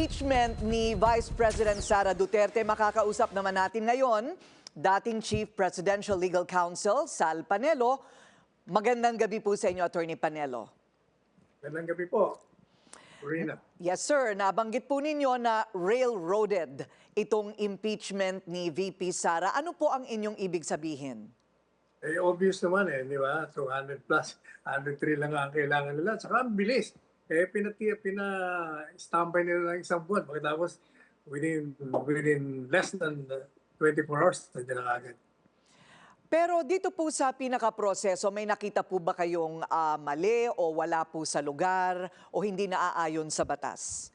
impeachment ni Vice President Sara Duterte, makakausap naman natin ngayon dating Chief Presidential Legal Counsel Sal Panelo. Magandang gabi po sa inyo, Attorney Panelo. Magandang gabi po, Corina. Yes sir, nabanggit po ninyo na railroaded itong impeachment ni VP Sara. Ano po ang inyong ibig sabihin? Obvious naman di ba? 200 plus, 103 lang ang kailangan nila. Saka ang bilis. Pina-standby nila ng isang buwan. Pagkatapos, within less than 24 hours, nandiyan na agad. Pero dito po sa pinaka-proseso, may nakita po ba kayong mali o wala po sa lugar o hindi naaayon sa batas?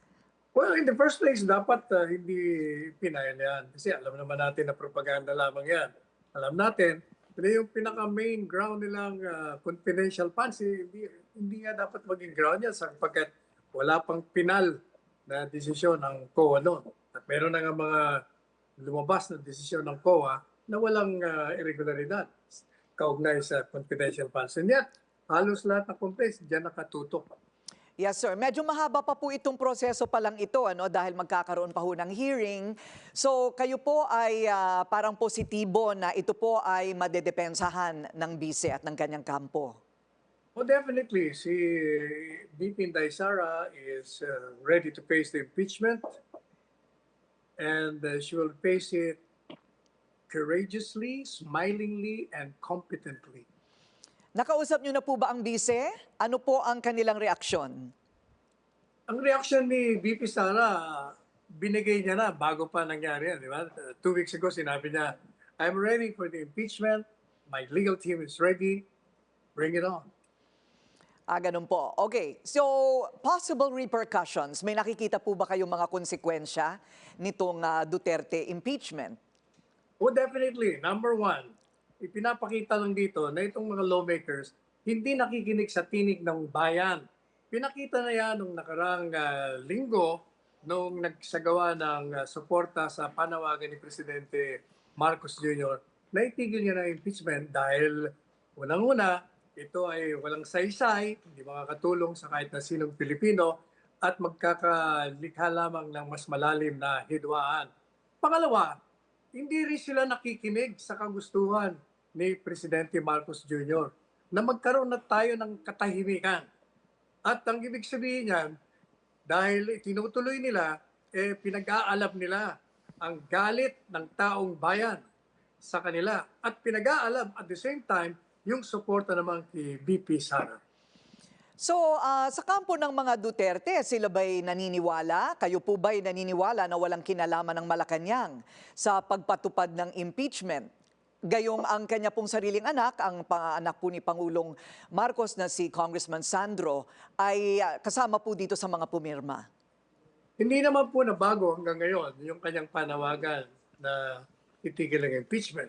Well, in the first place, dapat hindi pinayan yan. Kasi alam naman natin na propaganda lamang yan. Alam natin, pero yung pinaka-main ground nilang confidential funds, hindi nga dapat maging ground yan sapagkat wala pang pinal na desisyon ng COA noon. At meron na nga mga lumabas na desisyon ng COA na walang irregularidad kaugnay sa confidential funds. And yet, halos lahat ng complaints diyan nakatutok. Yes sir, medyo mahaba pa po itong proseso pa lang ito dahil magkakaroon pa ho ng hearing. So kayo po ay parang positibo na ito po ay madedepensahan ng bise at ng kanyang kampo. Oh, definitely. Si VP Inday Sara is ready to face the impeachment and she will face it courageously, smilingly, and competently. Nakausap niyo na po ba ang bise? Ano po ang kanilang reaksyon? Ang reaksyon ni VP Sara, binigay niya na bago pa nangyari yan, di ba? 2 weeks ago, sinabi niya, I'm ready for the impeachment. My legal team is ready. Bring it on. Ganun po. Okay, so possible repercussions. May nakikita po ba kayong mga konsekwensya nitong Duterte impeachment? Oh, definitely. Number one, ipinapakita lang dito na itong mga lawmakers hindi nakikinig sa tinig ng bayan. Pinakita na yan nung nakarang linggo nung nagsagawa ng suporta sa panawagan ni Presidente Marcos Jr. na itigil niya ng impeachment dahil unang-una, ito ay walang saysay, hindi makakatulong sa kahit na sinong Pilipino at magkakalikha lamang ng mas malalim na hidwaan. Pangalawa, hindi rin sila nakikinig sa kagustuhan ni Presidente Marcos Jr. na magkaroon na tayo ng katahimikan. At ang ibig sabihin niyan, dahil tinutuloy nila, pinag-aalab nila ang galit ng taong bayan sa kanila. At pinag-aalab at the same time, yung suporta naman kay VP Sara. So, sa kampo ng mga Duterte, sila ba'y naniniwala? Kayo po ba'y naniniwala na walang kinalaman ng Malacanang sa pagpatupad ng impeachment? Gayong ang kanya pong sariling anak, ang anak po ni Pangulong Marcos na si Congressman Sandro, ay kasama po dito sa mga pumirma. Hindi naman po nabago hanggang ngayon yung kanyang panawagan na itigil ang impeachment.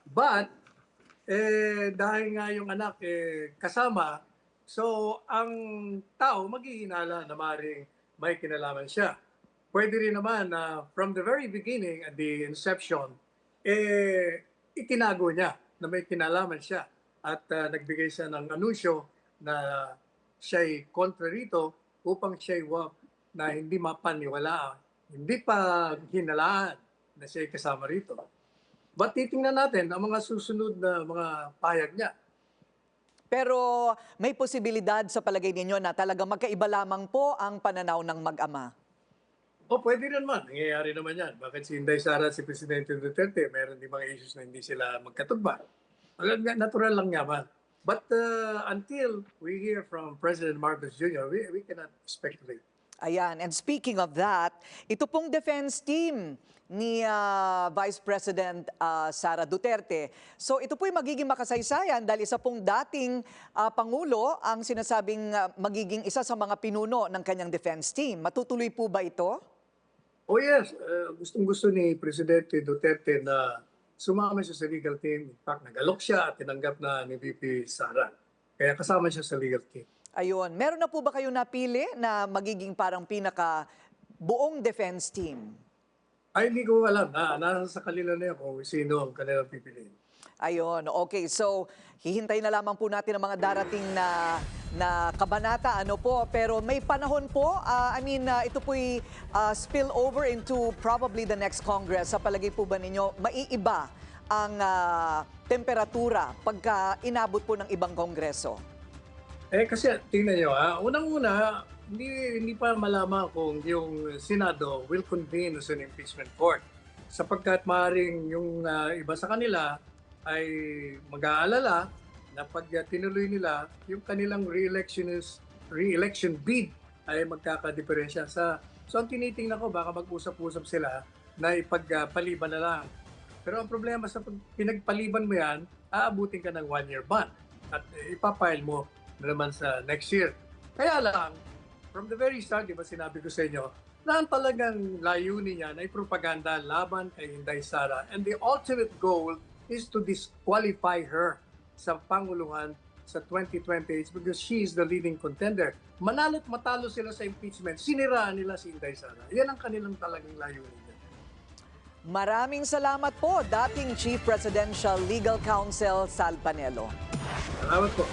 But, dahil nga yung anak kasama, so ang tao maghihinala na maaaring may kinalaman siya. Pwede rin naman na from the very beginning, at the inception, itinago niya na may kinalaman siya at nagbigay siya ng anunsyo na siya'y kontra rito upang siya'y na hindi mapaniwalaan, hindi pa hinalaan na siya'y kasama rito. But titingnan natin ang mga susunod na mga payag niya. Pero may posibilidad sa palagay ninyo na talaga magkaiba lamang po ang pananaw ng mag-ama? O pwede rin naman, nangyayari naman yan. Bakit si Inday Sara at si Presidente Duterte, meron din mga issues na hindi sila magkatugma. Natural lang naman. But until we hear from President Marcos Jr., we cannot speculate. Ayan, and speaking of that, ito pong defense team ni Vice President Sara Duterte. So ito po'y magiging makasaysayan dahil isa pong dating Pangulo ang sinasabing magiging isa sa mga pinuno ng kanyang defense team. Matutuloy po ba ito? Oh yes, gustong-gusto ni Presidente Duterte na sumama siya sa legal team. In fact, nag-alok siya at tinanggap na ni VP Sara. Kaya kasama siya sa legal team. Ayun, meron na po ba kayo napili na magiging parang pinaka buong defense team? Ay, hindi ko alam nasa sa kanila na yan kung sino ang kanilang pipiliin. Ayun, okay. So, hihintay na lamang po natin ang mga darating na kabanata, ano po. Pero may panahon po, ito po'y spill over into probably the next Congress. Sa palagay po ba ninyo, maiiba ang temperatura pagka inabot po ng ibang kongreso? Kasi tingnan nyo unang-una, hindi pa malaman kung yung Senado will convene as an impeachment court. Sapagkat maaaring yung iba sa kanila ay mag-aalala na pag tinuloy nila, yung kanilang re-election bid ay magkakadiferensya sa. So ang tinitingnan ko, baka mag-usap-usap sila na ipagpaliban na lang. Pero ang problema sa pinagpaliban mo yan, aabutin ka ng 1-year ban at ipapile mo na naman sa next year. Kaya lang, from the very start, di ba sinabi ko sa inyo, na ang talagang layunin niyan ay propaganda laban kay Inday Sara. And the ultimate goal is to disqualify her sa Panguluhan sa 2028 because she is the leading contender. Manalo't matalo sila sa impeachment, siniraan nila si Inday Sara. Yan ang kanilang talagang layunin. Maraming salamat po, dating Chief Presidential Legal Counsel Sal Panelo. Salamat po.